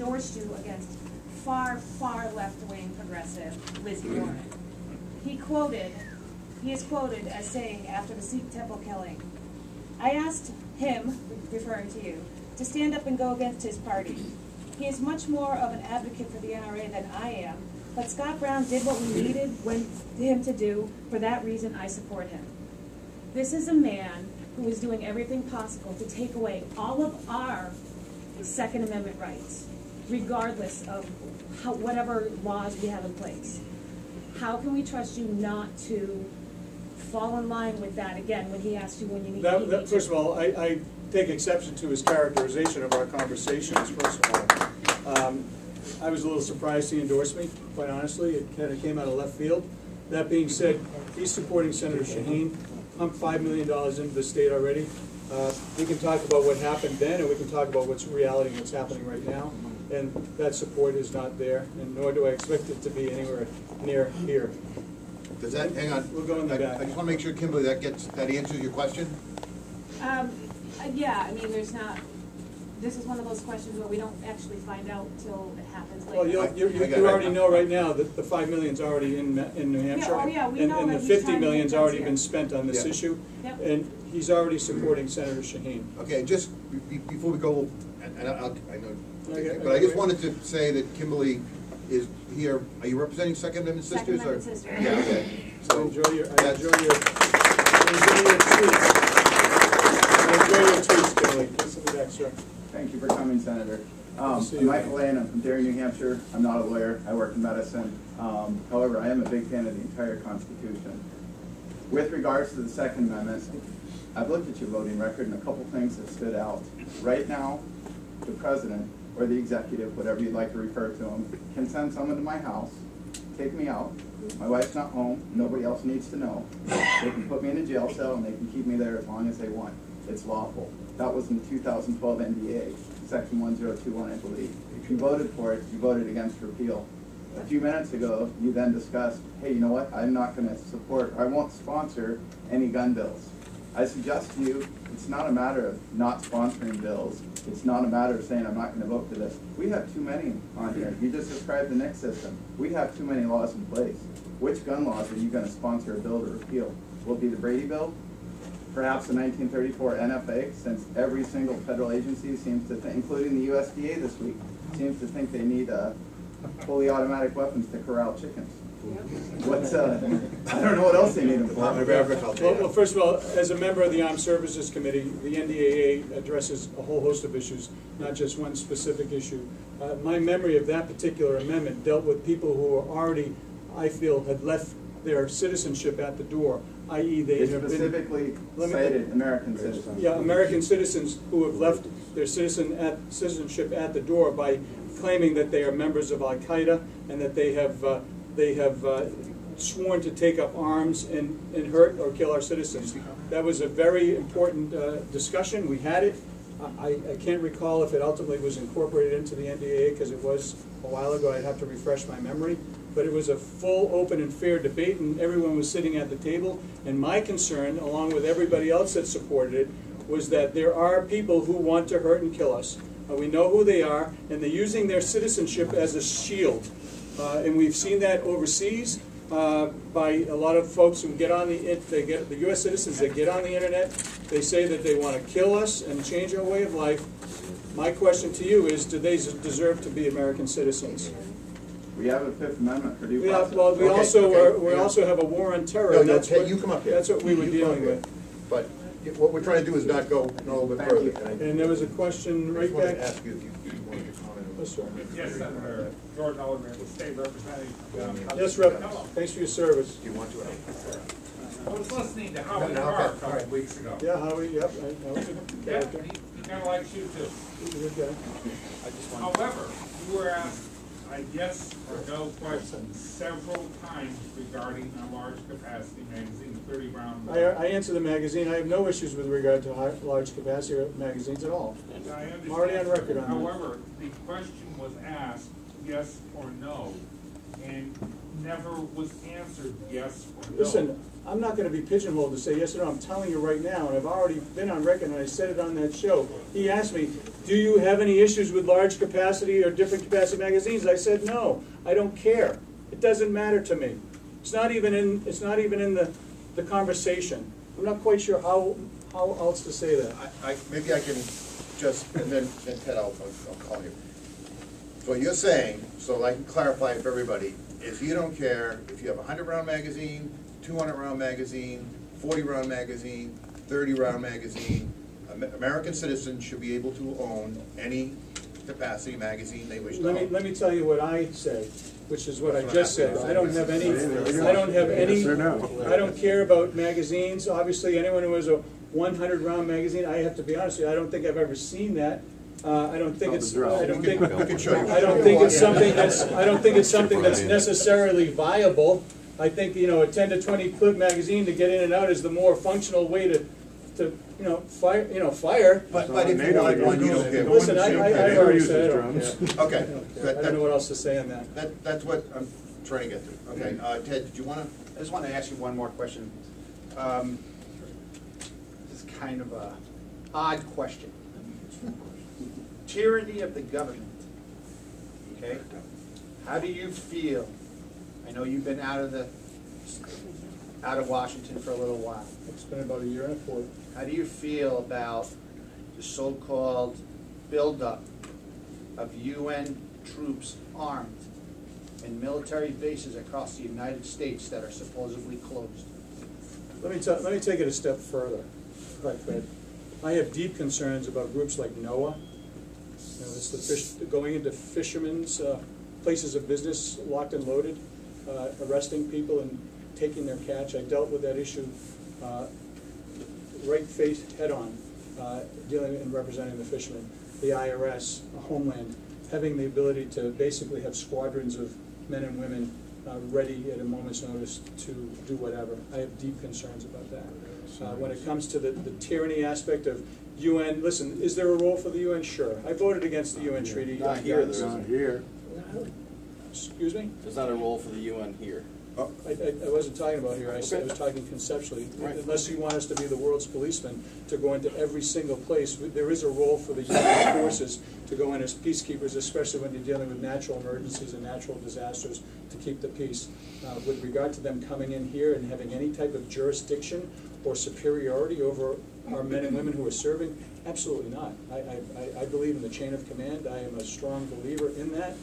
endorsed you against far, far left-wing progressive Liz Warren. He is quoted as saying after the Sikh temple killing, "I asked him," referring to you, "to stand up and go against his party. He is much more of an advocate for the NRA than I am, but Scott Brown did what we needed him to do. For that reason, I support him." This is a man who is doing everything possible to take away all of our Second Amendment rights, regardless of whatever laws we have in place. How can we trust you not to fall in line with that again when he asks you when you need to? First of all, I take exception to his characterization of our conversations, first of all. I was a little surprised he endorsed me, quite honestly. It kind of came out of left field. That being said, he's supporting Senator Shaheen. I'm $5 million into the state already. We can talk about what happened then, and we can talk about what's reality and what's happening right now. And that support is not there, and nor do I expect it to be anywhere near here. Does that, hang on, We'll go in the back. I just want to make sure, Kimberly, that answers your question? Yeah, I mean, this is one of those questions where we don't actually find out till it happens later. Well, you already know right now that the $5 million's already in New Hampshire. Yeah, oh yeah, we know and that the he's $50 trying to million's get already those, been spent on this issue. Yep. And he's already supporting Senator Shaheen. Okay, just before we go, and I know, Okay, but I just wanted to say that Kimberly is here. Are you representing Second Amendment Sisters? Second Amendment Sisters. Yeah, okay. So I enjoy your tweets, Kimberly. Please sit back, sir. Thank you for coming, Senator. I'm see you. Michael Lane. I'm from Derry, New Hampshire. I'm not a lawyer. I work in medicine. However, I am a big fan of the entire Constitution. With regards to the Second Amendment, I've looked at your voting record, and a couple things have stood out. Right now, the President, or the executive, whatever you'd like to refer to him, can send someone to my house, take me out. My wife's not home. Nobody else needs to know. They can put me in a jail cell, and they can keep me there as long as they want. It's lawful. That was in the 2012 NDAA, Section 1021, I believe. If you voted for it, you voted against repeal. A few minutes ago, you then discussed, hey, you know what? I'm not going to support, I won't sponsor any gun bills. I suggest to you, it's not a matter of not sponsoring bills. It's not a matter of saying I'm not going to vote for this. We have too many on here. You just described the NICS system. We have too many laws in place. Which gun laws are you going to sponsor a bill to repeal? Will it be the Brady Bill? Perhaps the 1934 NFA, since every single federal agency seems to think, including the USDA this week, seems to think they need fully automatic weapons to corral chickens. What's I don't know what else they need them for. Well, first of all, as a member of the Armed Services Committee, the NDAA addresses a whole host of issues, not just one specific issue. My memory of that particular amendment dealt with people who were already, I feel, had left their citizenship at the door, i.e. they have been... specifically cited American citizens. Yeah, American citizens who have left their citizenship at the door by claiming that they are members of Al-Qaeda and that they have sworn to take up arms and hurt or kill our citizens. That was a very important discussion. We had it. I can't recall if it ultimately was incorporated into the NDAA because it was a while ago. I'd have to refresh my memory. But it was a full, open, and fair debate, and everyone was sitting at the table. And my concern, along with everybody else that supported it, was that there are people who want to hurt and kill us. We know who they are, and they're using their citizenship as a shield. And we've seen that overseas by a lot of folks who get on the U.S. citizens that get on the internet. They say that they want to kill us and change our way of life. My question to you is, do they deserve to be American citizens? We have a Fifth Amendment for due process. Well, we also have a war on terror. No, that's what, you come up here. That's what we were dealing with. But what we're trying to do is not go a little bit further. And there was a question right back. I just wanted to ask you if you wanted to comment. Yes, sir. Yes, Senator. George Oliver, State Representative. Yes, Rep. Thanks for your service. Do you want to? I was listening to Howie Carr a couple of weeks ago. Yeah, Howie, yep. Yeah, he kind of likes you too. Okay. However, you were asked a yes or no question several times regarding a large capacity magazine, 30 round. I answer the magazine. I have no issues with regard to large capacity magazines at all. I'm already on record on that. However, the question was asked yes or no. and never was answered yes or no. Listen, I'm not going to be pigeonholed to say yes or no. I'm telling you right now, and I've already been on record, and I said it on that show. He asked me, do you have any issues with large capacity or different capacity magazines? I said, no, I don't care. It doesn't matter to me. It's not even in the conversation. I'm not quite sure how else to say that. Maybe I can just, and then Ted, I'll call you. So what you're saying, so I can clarify it for everybody, is you don't care if you have a 100-round magazine, 200-round magazine, 40-round magazine, 30-round magazine. American citizens should be able to own any capacity magazine they wish to own. Let me tell you what I say, which is what I just said. I don't have any. I don't care about magazines. Obviously, anyone who has a 100-round magazine, I have to be honest with you, I don't think I've ever seen that. I don't think it's. I don't think it's something that's necessarily viable. I think a 10 to 20 clip magazine to get in and out is the more functional way to fire. But if you wanted one, you don't care. Listen, I already said I don't care. Okay. I don't know what else to say on that. That's what I'm trying to get to. Okay, Ted, did you want to? I just want to ask you one more question. This is kind of a odd question. Tyranny of the government. Okay, how do you feel? I know you've been out of Washington for a little while. It's been about a year and a quarter. How do you feel about the so-called buildup of UN troops armed in military bases across the United States that are supposedly closed? Let me take it a step further, if I could. I have deep concerns about groups like NOAA. It's the going into fishermen's places of business, locked and loaded, arresting people and taking their catch. I dealt with that issue right face head on, dealing and representing the fishermen. The IRS, Homeland, having the ability to basically have squadrons of men and women ready at a moment's notice to do whatever. I have deep concerns about that. When it comes to the tyranny aspect of UN, listen, is there a role for the UN? Sure. I voted against the UN treaty. Not here, there's not here. Excuse me? There's not a role for the UN here. I wasn't talking about here. I was talking conceptually. Right. Unless you want us to be the world's policeman, to go into every single place, there is a role for the UN forces to go in as peacekeepers, especially when you're dealing with natural emergencies and natural disasters, to keep the peace. With regard to them coming in here and having any type of jurisdiction or superiority over our men and women who are serving, absolutely not. I believe in the chain of command. I am a strong believer in that.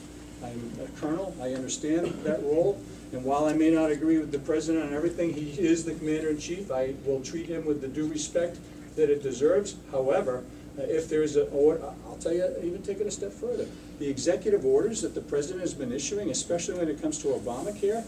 I'm a colonel. I understand that role. And while I may not agree with the president on everything, he is the commander-in-chief. I will treat him with the due respect that it deserves. However, if there is I'll tell you, even take it a step further. The executive orders that the president has been issuing, especially when it comes to Obamacare,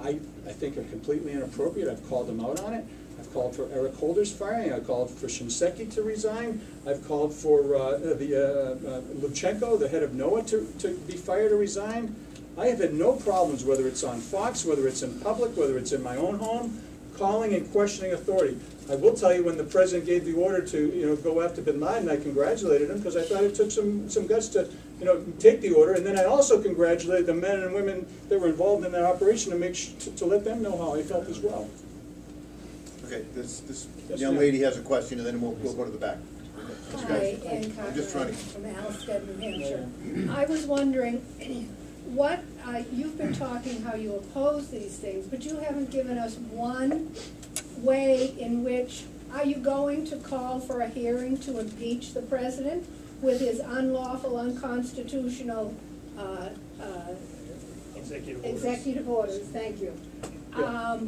I think are completely inappropriate. I've called him out on it. I've called for Eric Holder's firing. I've called for Shinseki to resign. I've called for Lubchenco, the head of NOAA, to be fired or resign. I have had no problems, whether it's on Fox, whether it's in public, whether it's in my own home, calling and questioning authority. I will tell you, when the president gave the order to go after bin Laden, I congratulated him because I thought it took some guts to take the order, and then I also congratulated the men and women that were involved in that operation to make to let them know how I felt as well. Okay, this young lady has a question, and then we'll go to the back. Hi, Ann Cochran from Alstead, New Hampshire. I was wondering, what you've been talking how you oppose these things, but you haven't given us one way in which, are you going to call for a hearing to impeach the president with his unlawful, unconstitutional executive orders? Thank you. Yeah.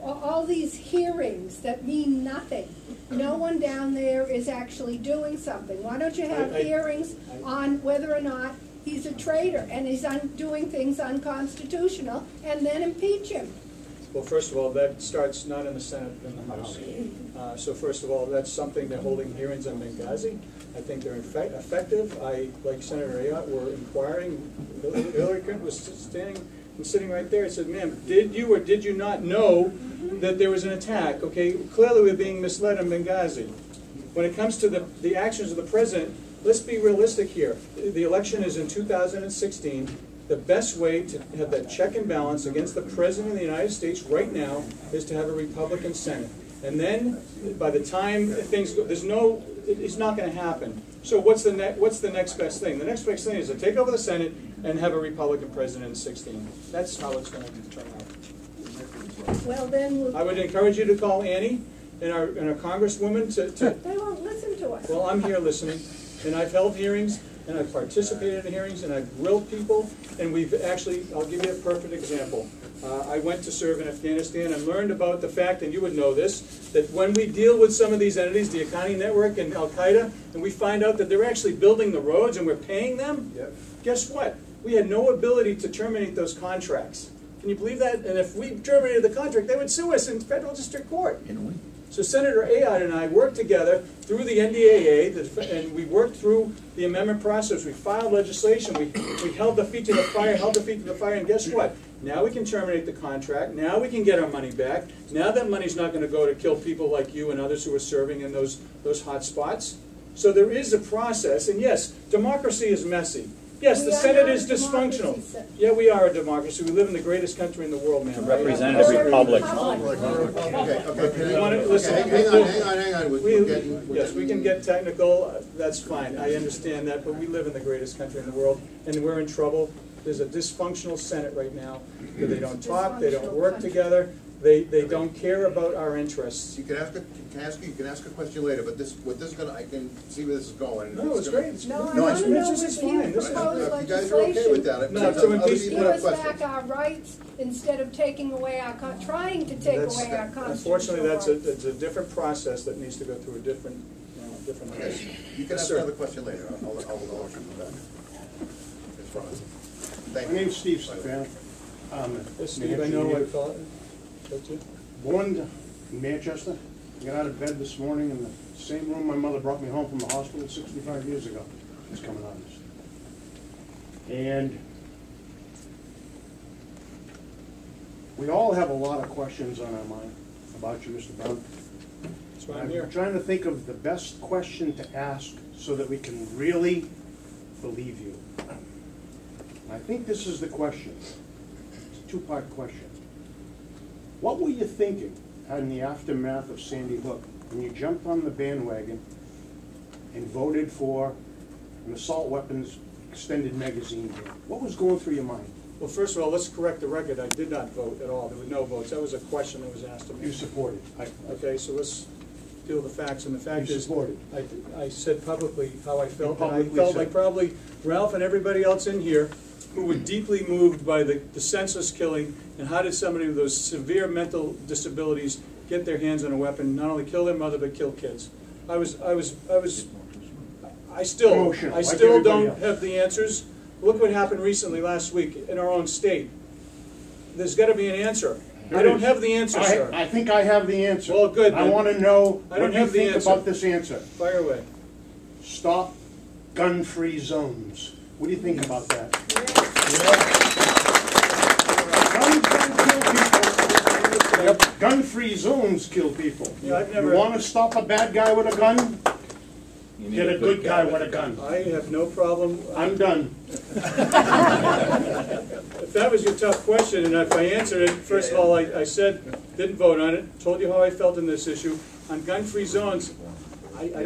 All these hearings that mean nothing. No one down there is actually doing something. Why don't you have hearings on whether or not he's a traitor and he's doing things unconstitutional, and then impeach him? Well, first of all, that starts not in the Senate, in the House. So first of all, that's something they're holding hearings on Benghazi. I think they're effective. Like Senator Ayotte, were inquiring. Hillary Clinton was sitting right there and said, ma'am, did you or did you not know that there was an attack? Okay, clearly we're being misled in Benghazi. When it comes to the actions of the president, let's be realistic here. The election is in 2016. the best way to have that check and balance against the President of the United States right now is to have a Republican Senate. And then, by the time things go, it's not going to happen. So what's the next best thing? The next best thing is to take over the Senate and have a Republican president in 16. That's how it's going to turn out. Well, then I would encourage you to call Annie and our Congresswoman to they won't listen to us. well, I'm here listening, and I've held hearings, and I've participated in hearings, and I've grilled people, and we've actually, I'll give you a perfect example. I went to serve in Afghanistan and learned about the fact, and you would know this, that when we deal with some of these entities, the Haqqani Network and Al-Qaeda, and we find out that they're actually building the roads and we're paying them, guess what? We had no ability to terminate those contracts. Can you believe that? And if we terminated the contract, they would sue us in federal district court. So Senator Ayotte and I worked together through the NDAA, and we worked through the amendment process. We filed legislation. We held the feet to the fire, and guess what? Now we can terminate the contract. Now we can get our money back. Now that money's not going to go to kill people like you and others who are serving in those hot spots. So there is a process, and yes, democracy is messy. Yes, the Senate is dysfunctional. Yeah, we are a democracy. We live in the greatest country in the world, man. Representative republic. Hang on. Yes, we can get technical. That's fine. I understand that, but we live in the greatest country in the world, and we're in trouble. There's a dysfunctional Senate right now. They don't talk. They don't work together. They don't care about our interests. You can ask a question later, but I can see where this is going. No, it's great. I want to know it's if fine. you This is propose If you guys are okay with that, No, to impeach- give us back our rights instead of taking away our, trying to take away our constitutional Unfortunately, rights. it's a different process that needs to go through a different place. You can Yes, ask sir. another question later. I'll let you back. It's fine. Thank My you. name's Steve Stefano. Yes, Steve, I know what thought. That's you. Born in Manchester. I got out of bed this morning in the same room my mother brought me home from the hospital 65 years ago. She's coming out of this. And we all have a lot of questions on our mind about you, Mr. Brown. That's why I'm here. I'm trying to think of the best question to ask so that we can really believe you. And I think this is the question. It's a two-part question. What were you thinking in the aftermath of Sandy Hook when you jumped on the bandwagon and voted for an assault weapons extended magazine ban? What was going through your mind? Well, first of all, let's correct the record. I did not vote at all. There were no votes. That was a question that was asked of me. You supported. Okay, so let's deal with the facts. And the fact You is, supported. I said publicly how I felt. You And I publicly felt said. like probably Ralph and everybody else in here who were deeply moved by the senseless killing and how did somebody with those severe mental disabilities get their hands on a weapon, not only kill their mother, but kill kids. I still Emotional, like don't everybody else. have the answers. Look what happened recently last week in our own state. There's got to be an answer. I don't have the answer, sir. I think I have the answer. Well, good, I then. want to know I don't what you have the think answer. about this answer. Fire away. Stop gun-free zones. What do you think about that? Gun-free zones kill people. Yeah, I've never- You want to stop a bad guy with a gun? Get a good guy with a gun. I have no problem. I'm done. If that was your tough question, and if I answered it, first of all, I said, didn't vote on it, told you how I felt in this issue. On gun-free zones, I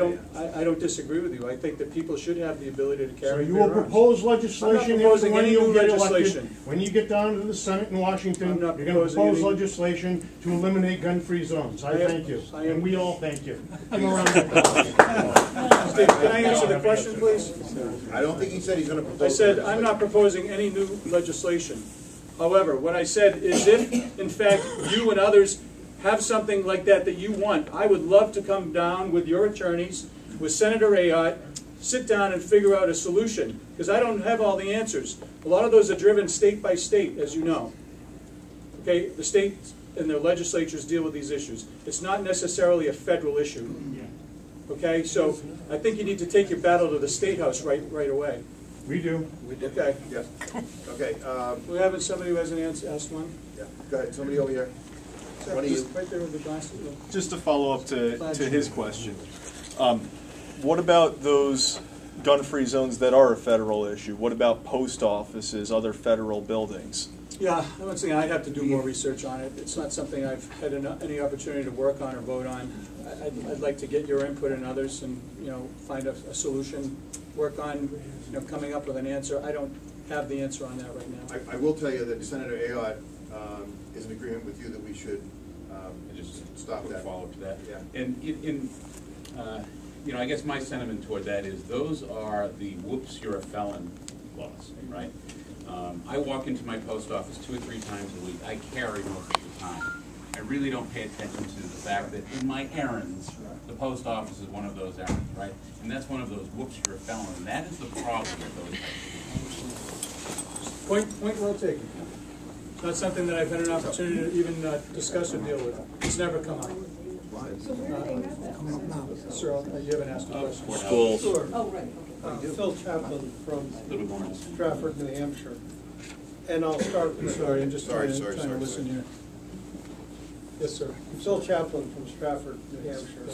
don't disagree with you. I think that people should have the ability to So carry you their will arms. propose legislation I'm not proposing when any you new get legislation. elected. When you get down to the Senate in Washington, I'm not you're going to proposing propose any- legislation to eliminate gun-free zones. I thank you. I am- And we all thank you. Give a round of applause. Steve, can I answer the question, please? I don't think he said he's going to propose. I said, I'm not proposing any new legislation. However, what I said is if, in fact, you and others have something like that you want, I would love to come down with your attorneys, with Senator Ayotte, sit down and figure out a solution, because I don't have all the answers. A lot of those are driven state by state, as you know. Okay, the states and their legislatures deal with these issues. It's not necessarily a federal issue. Okay, so I think you need to take your battle to the State House right away. We do. Okay. Yes. Okay, We have somebody who hasn't asked one? yeah, go ahead, somebody over here. Sir, One of you. just right there with the glasses. Just to follow up to his question, what about those gun-free zones that are a federal issue? What about post offices, other federal buildings? Yeah, once again, I'd have to do more research on it. It's not something I've had any opportunity to work on or vote on. I'd like to get your input and others, and find a solution. Work on coming up with an answer. I don't have the answer on that right now. I will tell you that Senator Ayotte is in agreement with you that we should just stop that. Follow to that. Yeah. And I guess my sentiment toward that is those are the whoops, you're a felon laws, right? I walk into my post office 2 or 3 times a week. I carry most of the time. I really don't pay attention to the fact that in my errands, the post office is one of those errands, right? And that's one of those whoops, you're a felon. And that is the problem with those types of things. Point well taken. It's not something that I've had an opportunity to even discuss or deal with. It's never come up. Sir, you haven't asked a question. Schools. Oh, right, okay. Phil Chaplin from Stratford, New Hampshire. And I'll start with... Sorry, I'm just trying to sorry. listen here. Yes, sir. Phil Chaplin from Stratford, New Hampshire.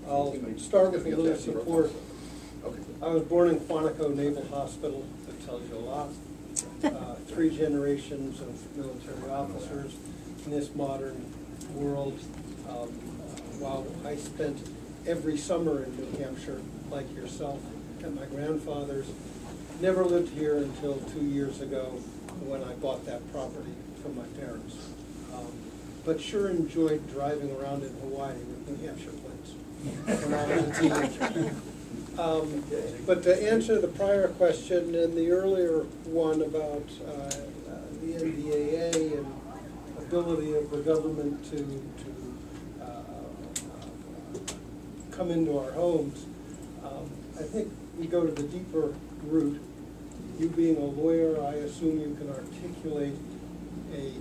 I'll start with a little support. I was born in Quantico Naval Hospital. That tells you a lot. 3 generations of military officers in this modern world. While I spent every summer in New Hampshire, like yourself, at my grandfather's, never lived here until 2 years ago when I bought that property from my parents. But sure enjoyed driving around in Hawaii with New Hampshire plates when I was a teenager. But to answer the prior question and the earlier one about the NDAA and ability of the government to come into our homes, I think we go to the deeper root. You being a lawyer, I assume you can articulate a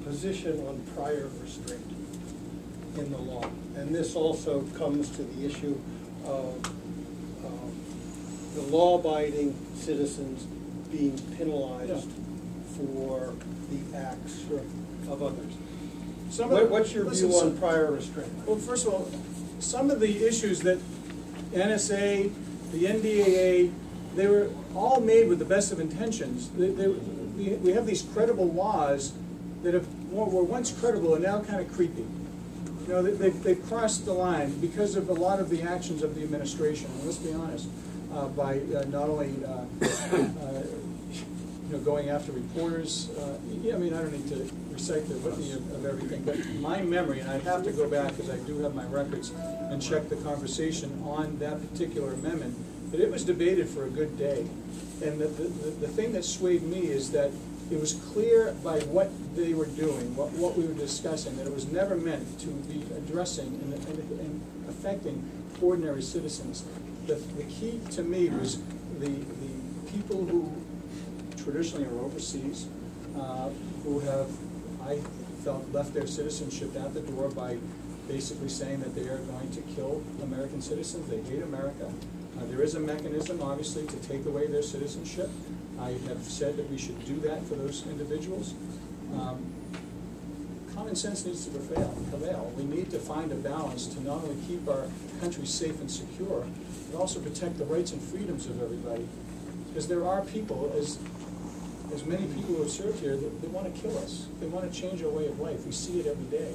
position on prior restraint in the law. And this also comes to the issue of the law-abiding citizens being penalized for the acts of others. What's your view on prior restraint? Well, first of all, some of the issues that NSA, the NDAA, they were all made with the best of intentions. We have these credible laws that were once credible and now kind of creepy. They've crossed the line because of a lot of the actions of the administration. And let's be honest, by not only going after reporters. I don't need to recite the litany of everything, but my memory, and I have to go back because I do have my records and check the conversation on that particular amendment, but it was debated for a good day. And the thing that swayed me is that it was clear by what they were doing, what we were discussing, that it was never meant to be addressing and affecting ordinary citizens. The key to me was the people who traditionally are overseas, who have, I felt, left their citizenship at the door by basically saying that they are going to kill American citizens. They hate America. There is a mechanism, obviously, to take away their citizenship. I have said that we should do that for those individuals. Common sense needs to prevail. We need to find a balance to not only keep our country safe and secure, but also protect the rights and freedoms of everybody. Because there are people, as many people who have served here, that want to kill us. They want to change our way of life. We see it every day.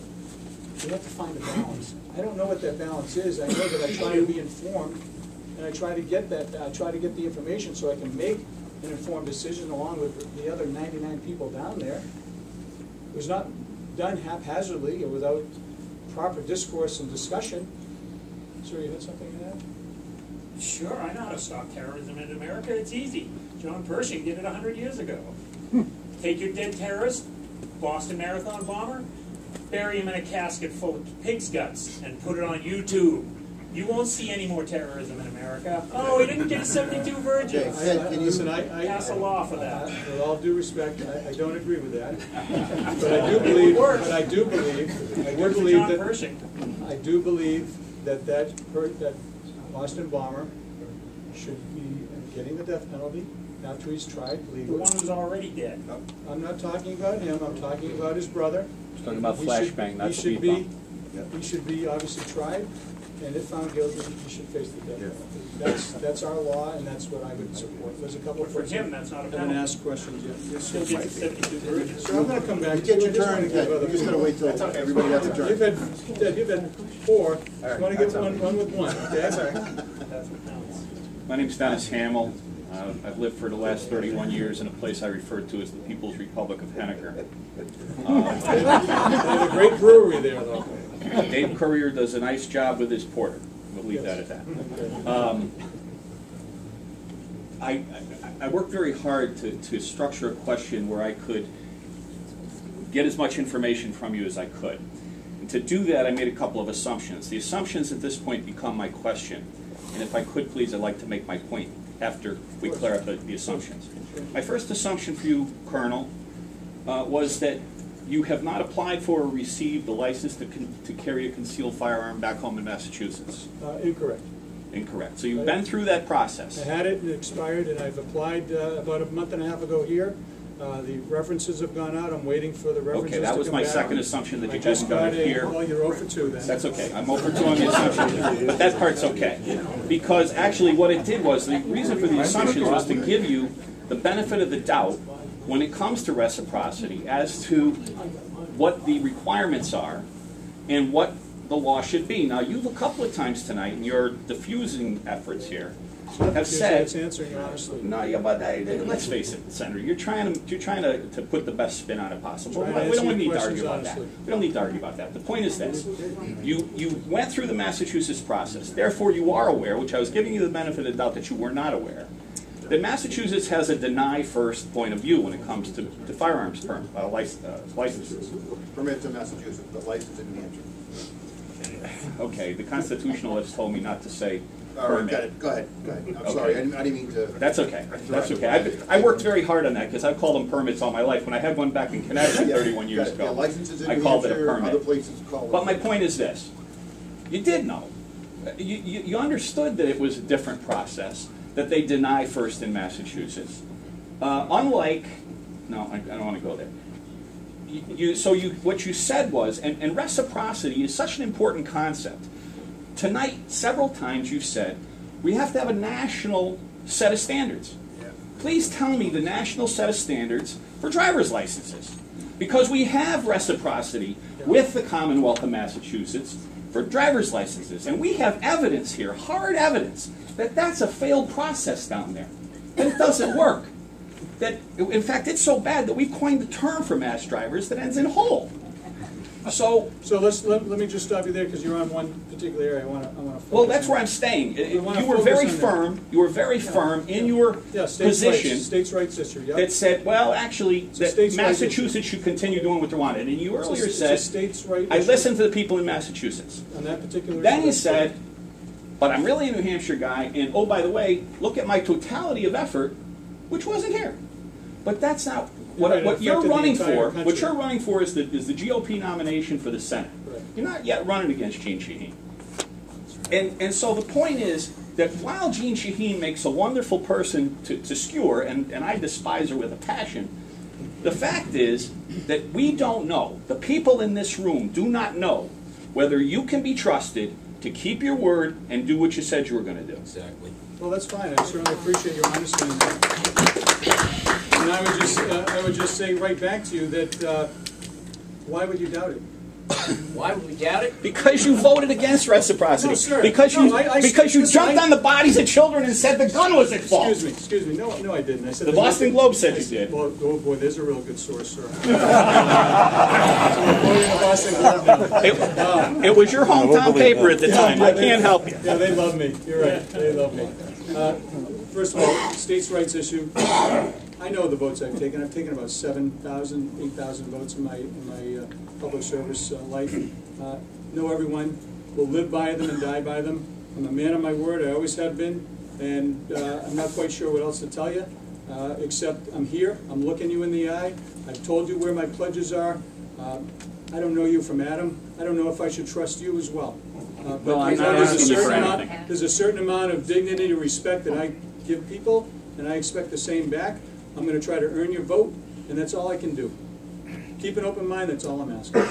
We have to find a balance. I don't know what that balance is. I know that I try to be informed, and I try to get that. I try to get the information so I can make an informed decision along with the other 99 people down there. It was not done haphazardly or without proper discourse and discussion. Sir, you had something to add? Sure, I know how to stop terrorism in America. It's easy. John Pershing did it 100 years ago. Take your dead terrorist, Boston Marathon bomber, bury him in a casket full of pig's guts, and put it on YouTube. You won't see any more terrorism in America. Oh, he didn't get 72 virgins. Listen, I pass a law for that. With all due respect, I don't agree with that. But I do believe. But I do believe that Boston bomber should be getting the death penalty after he's tried legally. The one who's already dead. I'm not talking about him. I'm talking about his brother. He's talking about flashbang, not he should be obviously tried and if found guilty, he should face the death penalty. That's our law, and that's what I would support. There's a couple of For him, that's not a haven't penalty. asked questions yet. Yes, Still sir. gets 72 versions. So I'm going to come back. You get your I just wanna turn, give other you just gotta people- wait till everybody has a turn. You've had four. You want to get one with one, okay? That's what counts. My name's Dennis Hamill. I've lived for the last 31 years in a place I refer to as the People's Republic of Henniker. They have a great brewery there, though. Dave Courier does a nice job with his porter. We'll leave that at that. I worked very hard to structure a question where I could get as much information from you as I could. And to do that, I made a couple of assumptions. The assumptions at this point become my question. And if I could, please, I'd like to make my point after we clear up the assumptions. My first assumption for you, Colonel, was that you have not applied for or received the license to carry a concealed firearm back home in Massachusetts. Incorrect. Incorrect. So you've been through that process. I had it, and it expired, and I've applied about a month and a half ago here. The references have gone out. I'm waiting for the references to come back. Okay, that was my second assumption, that you just hadn't done got it here. Well, you're 0 for 2 then. That's okay. I'm over 2 on the assumption, but that part's okay. Because actually what it did was, the reason for the assumptions was to give you the benefit of the doubt when it comes to reciprocity as to what the requirements are and what the law should be. Now, you've a couple of times tonight in your diffusing efforts here have said, It's answering honestly. no, yeah, but let's face it, Senator, you're trying to put the best spin on it possible. Trying to We answer don't need your to argue questions about that. honestly. We don't need to argue about that. The point is this. You went through the Massachusetts process. Therefore, you are aware, which I was giving you the benefit of the doubt that you were not aware, that Massachusetts has a deny first point of view when it comes to firearms licenses. Permit to Massachusetts, but license in New Hampshire. Okay, the constitutionalists told me not to say All right, permit. got it. Go ahead. I'm Okay. sorry, I didn't mean to. That's okay. That's okay. I worked very hard on that because I've called them permits all my life. When I had one back in Connecticut 31 years Got it. Yeah, ago, licenses in I New called it a Hampshire, permit. other places call it. But my point is this. You did know. You understood that it was a different process, that they deny first in Massachusetts. Unlike, no, I don't want to go there. What you said was, and reciprocity is such an important concept. Tonight, several times you've said, we have to have a national set of standards. Please tell me the national set of standards for driver's licenses. Because we have reciprocity with the Commonwealth of Massachusetts for driver's licenses. And we have evidence here, hard evidence, that that's a failed process down there. That it doesn't work. That, in fact, it's so bad that we've coined the term for mass drivers that ends in hole. So let me just stop you there because you're on one particular area. I want to focus. Well, that's where I'm staying. You were very firm. You were very firm in your position. States' rights issue. Yep. That said, well, actually, that states' rights Massachusetts should continue doing what they wanted. And you earlier It's said, a states' right I issue. listened to the people in Massachusetts. On that particular Then issue. you said, but I'm really a New Hampshire guy, and oh, by the way, look at my totality of effort, which wasn't here. But that's not what you're running for. What you're running for is the GOP nomination for the Senate. Right. You're not yet running against Gene Shaheen. And so the point is that while Gene Shaheen makes a wonderful person to skewer, and I despise her with a passion, the fact is that we don't know, the people in this room do not know whether you can be trusted to keep your word and do what you said you were going to do. Exactly. Well, that's fine. I certainly appreciate your honesty in that. And I would just say right back to you that why would you doubt it? Why would we doubt it? Because you voted against reciprocity. No, sir. Because you Listen, jumped on the bodies of children and said the gun was at fault. Excuse me. No, I didn't. I said The Boston Globe said you did. Well, oh boy, there's a real good source, sir. So we're quoting the Boston Globe now. It was your hometown paper at the time. I can't help you. Yeah, they love me. You're right. They love me. First of all, states' rights issue. I know the votes I've taken. I've taken about 7,000, 8,000 votes in my public service life. Know everyone. Will live by them and die by them. I'm a man of my word. I always have been. And I'm not quite sure what else to tell you, except I'm here. I'm looking you in the eye. I've told you where my pledges are. I don't know you from Adam. I don't know if I should trust you as well. Well, I'm not asking you for anything. There's a certain amount of dignity and respect that I give people, and I expect the same back. I'm going to try to earn your vote, and that's all I can do. Keep an open mind, that's all I'm asking.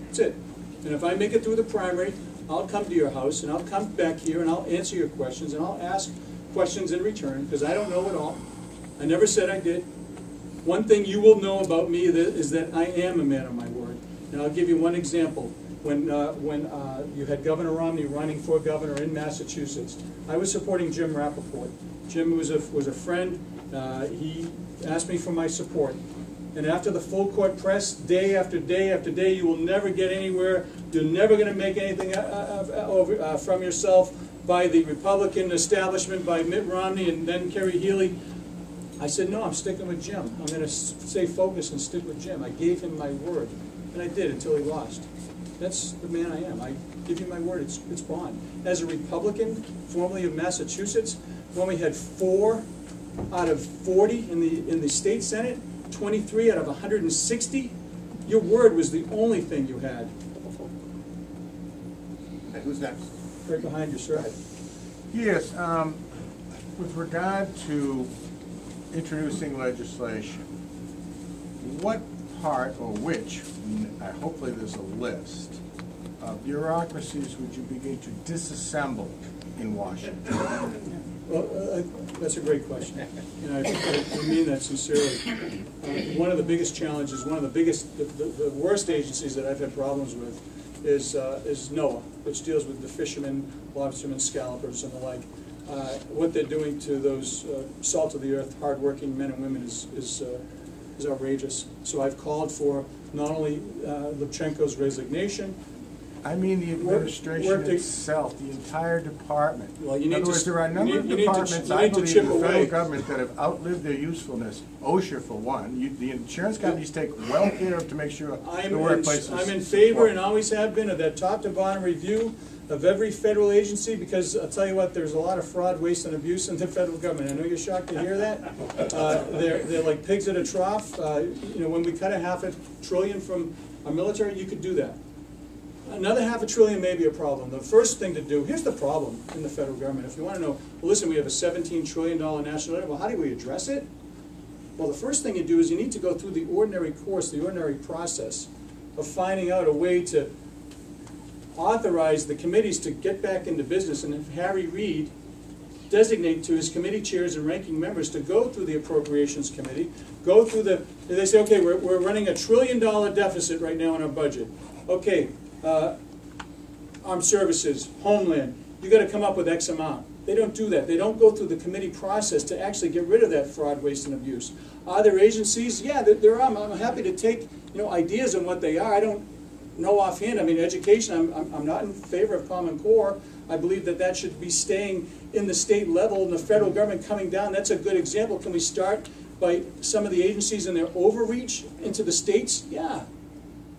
That's it. And if I make it through the primary, I'll come to your house, and I'll come back here, and I'll answer your questions, and I'll ask questions in return, because I don't know it all. I never said I did. One thing you will know about me is that I am a man of my word. And I'll give you one example. When you had Governor Romney running for governor in Massachusetts, I was supporting Jim Rappaport. Jim was a friend. He asked me for my support. And after the full court press, day after day after day, you will never get anywhere. You're never going to make anything from yourself by the Republican establishment, by Mitt Romney and then Kerry Healy. I said, no, I'm sticking with Jim. I'm going to stay focused and stick with Jim. I gave him my word, and I did until he lost. That's the man I am. I give you my word. It's bond. As a Republican, formerly of Massachusetts, when we had 4 out of 40 in the state Senate, 23 out of 160, your word was the only thing you had. And who's next? Right behind you, sir. Yes, with regard to introducing legislation, what part or which, hopefully there's a list, of bureaucracies would you begin to disassemble in Washington? Well, that's a great question, and I mean that sincerely. One of the biggest challenges, the worst agencies that I've had problems with is NOAA, which deals with the fishermen, lobstermen, scallopers, and the like. What they're doing to those salt of the earth, hardworking men and women is outrageous. So I've called for not only Lubchenco's resignation. I mean the administration itself, the entire department. Well, in other words, there are a number of departments, I believe, in the federal government that have outlived their usefulness. OSHA, for one. The insurance companies take well care of to make sure the workplace is I'm in favor and always have been of that top to bottom review of every federal agency, because I'll tell you what, there's a lot of fraud, waste, and abuse in the federal government. I know you're shocked to hear that. They're like pigs at a trough. When we cut $500 billion from our military, you could do that. Another $500 billion may be a problem. The first thing to do, here's the problem in the federal government. If you want to know, well, listen, we have a $17 trillion national debt. Well, how do we address it? Well, the first thing you do is you need to go through the ordinary course, the ordinary process of finding out a way to authorize the committees to get back into business, and if Harry Reid designate to his committee chairs and ranking members to go through the Appropriations Committee, go through they say, okay, we're running $1 trillion deficit right now in our budget. Okay, armed services, homeland, you got to come up with X amount. They don't do that. They don't go through the committee process to actually get rid of that fraud, waste, and abuse. Are there agencies? Yeah, there are. I'm happy to take ideas on what they are. I don't know offhand. I mean, education, I'm not in favor of Common Core. I believe that should be staying in the state level, and the federal government coming down. That's a good example. Can we start by some of the agencies and their overreach into the states? Yeah.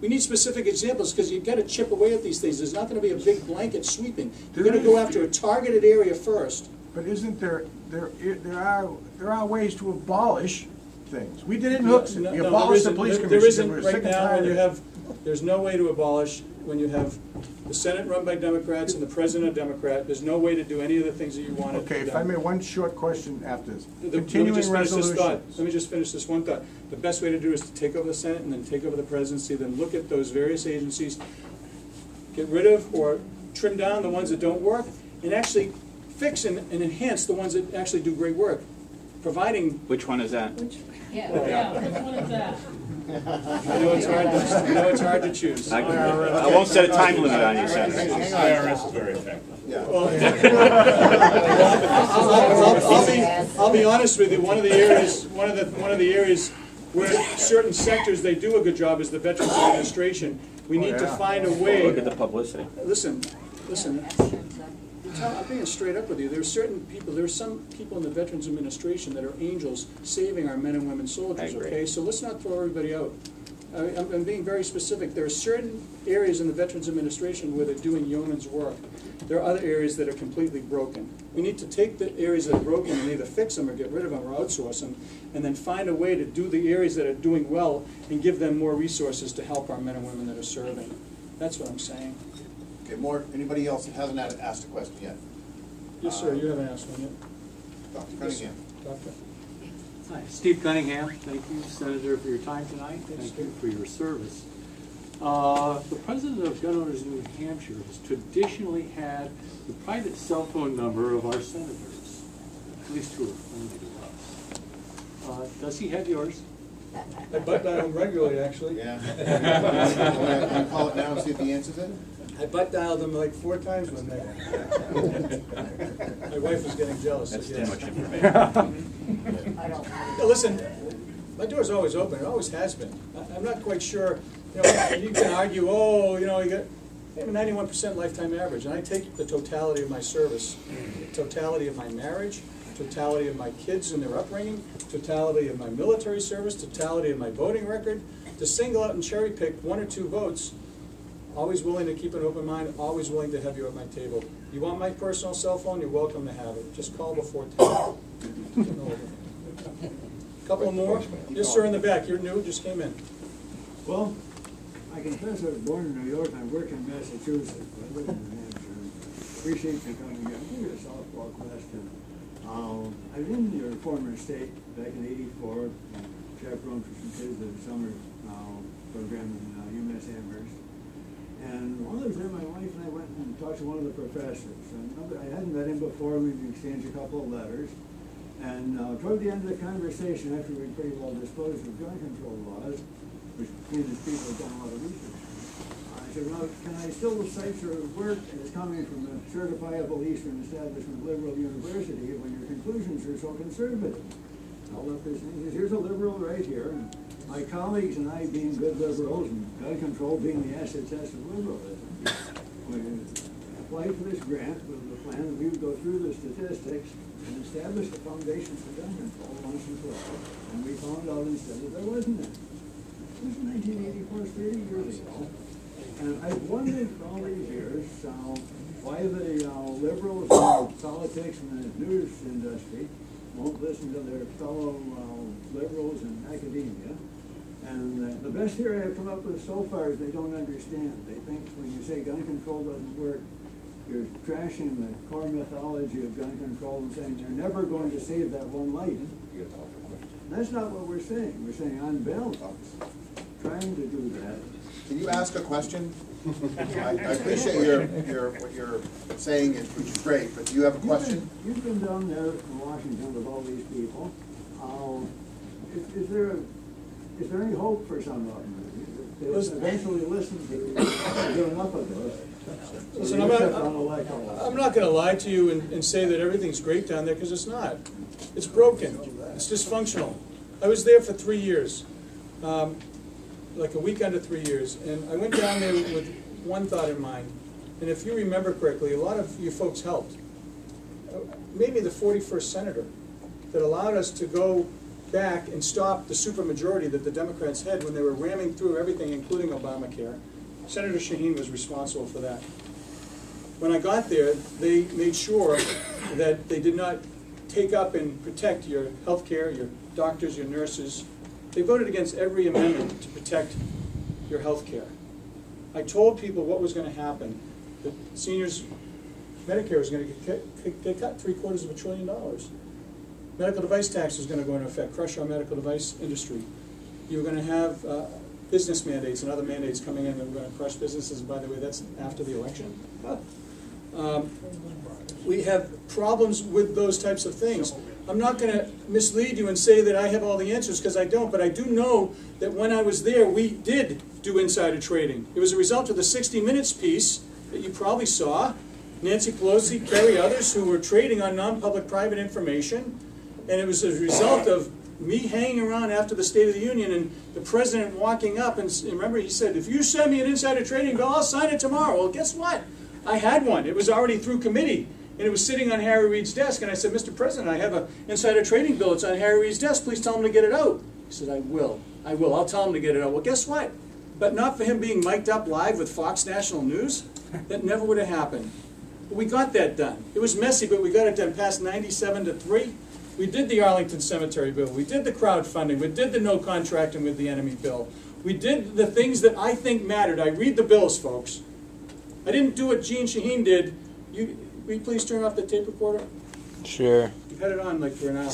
We need specific examples, because you've got to chip away at these things. There's not going to be a big blanket sweeping. You're going to go after a targeted area first. But isn't there are ways to abolish things? We did it in Hooksett. We abolished the police commission. There isn't right now. There's no way to abolish when you have the Senate run by Democrats and the President a Democrat. There's no way to do any of the things that you want to do. Okay, if I may, one short question after this. Continuing resolutions. Let me just finish this one thought. The best way to do it is to take over the Senate and then take over the presidency, then look at those various agencies, get rid of or trim down the ones that don't work, and actually fix and enhance the ones that actually do great work, providing... Which one is that? Which one is that? I know it's hard to choose. I won't set a time limit on you, Senator. IRS is very effective. Yeah. I'll be honest with you. One of the areas where certain sectors they do a good job is the Veterans Administration. We need to find a way. Look at the publicity. Listen. I'm being straight up with you. There are some people in the Veterans Administration that are angels saving our men and women soldiers, okay? So let's not throw everybody out. I'm being very specific. There are certain areas in the Veterans Administration where they're doing yeoman's work. There are other areas that are completely broken. We need to take the areas that are broken and either fix them or get rid of them or outsource them, and then find a way to do the areas that are doing well and give them more resources to help our men and women that are serving. That's what I'm saying. Okay, anybody else that hasn't asked a question yet? Yes, sir, you haven't asked one yet. Dr. Cunningham. Doctor. Hi, Steve Cunningham. Thank you, Senator, for your time tonight. Thank you for your service. The president of Gun Owners in New Hampshire has traditionally had the private cell phone number of our senators, at least who are friendly to us. Does he have yours? I butt dial him regularly, actually. Yeah. Can you call it now and see if he answers it? I butt dialed him like 4 times one day. My wife was getting jealous. That's so too yes. much information. Now, listen, my door's always open. It always has been. I'm not quite sure. You know, you can argue, oh, you know, you got I have a 91% lifetime average, and I take the totality of my service, totality of my marriage, totality of my kids and their upbringing, totality of my military service, totality of my voting record, to single out and cherry pick 1 or 2 votes. Always willing to keep an open mind, always willing to have you at my table. You want my personal cell phone, you're welcome to have it. Just call before 10. Couple more. Yes, sir, in the back. You're new, just came in. Well, I confess I was born in New York and I work in Massachusetts. I live in New Hampshire. Appreciate you coming here. I'll give you a softball question. I was in your former state back in '84, chaperoned for some kids at a summer program in UMass Amherst. And while I was there, my wife and I went and talked to one of the professors. And I hadn't met him before. We exchanged a couple of letters. And toward the end of the conversation, after we pretty well disposed of gun control laws, which me and his people have done a lot of research on, I said, well, can I still cite your work as coming from a certifiable Eastern establishment liberal university when your conclusions are so conservative? Held up his thing. He says, here's a liberal right here. And my colleagues and I being good liberals and gun control being the acid test of liberalism, we applied for this grant with the plan that we would go through the statistics and establish the foundation for gun control once and for all. And we found out instead that there wasn't any. It was 1984, 30 years ago. And I've wondered for all these years why the liberals in politics and the news industry won't listen to their fellow liberals in academia. And the best theory I've come up with so far is they don't understand. They think when you say gun control doesn't work, you're trashing the core mythology of gun control and saying you're never going to save that one life. That's not what we're saying. We're saying on balance, trying to do that. Can you ask a question? I appreciate what you're saying, which is great, but do you have a question? You've been down there in Washington with all these people. Is there any hope for some of them? They'll eventually listen to you. Get enough of this. Listen, I'm not going to lie to you and say that everything's great down there, because it's not. It's broken. It's dysfunctional. I was there for 3 years, like a week under 3 years, and I went down there with one thought in mind. And if you remember correctly, a lot of you folks helped. Maybe the 41st senator that allowed us to go back and stop the supermajority that the Democrats had when they were ramming through everything, including Obamacare. Senator Shaheen was responsible for that. When I got there, they made sure that they did not take up and protect your health care, your doctors, your nurses. They voted against every amendment to protect your health care. I told people what was going to happen. The seniors' Medicare was going to get cut $750 billion. Medical device tax was going to go into effect, crush our medical device industry. You were going to have business mandates and other mandates coming in that were going to crush businesses. By the way, that's after the election. We have problems with those types of things. I'm not going to mislead you and say that I have all the answers, because I don't, but I do know that when I was there, we did do insider trading. It was a result of the 60 Minutes piece that you probably saw. Nancy Pelosi, Kerry, others who were trading on non-public private information. And it was a result of me hanging around after the State of the Union and the president walking up and remember he said, if you send me an insider trading bill, I'll sign it tomorrow. Well, guess what? I had one. It was already through committee. And it was sitting on Harry Reid's desk. And I said, Mr. President, I have an insider trading bill. It's on Harry Reid's desk. Please tell him to get it out. He said, I will. I'll tell him to get it out. Well, guess what? But not for him being mic'd up live with Fox National News. That never would have happened. But we got that done. It was messy, but we got it done. Passed 97-3. We did the Arlington Cemetery bill. We did the crowdfunding. We did the no contracting with the enemy bill. We did the things that I think mattered. I read the bills, folks. I didn't do what Gene Shaheen did. Will you please turn off the tape recorder? Sure. You've had it on like for an hour now.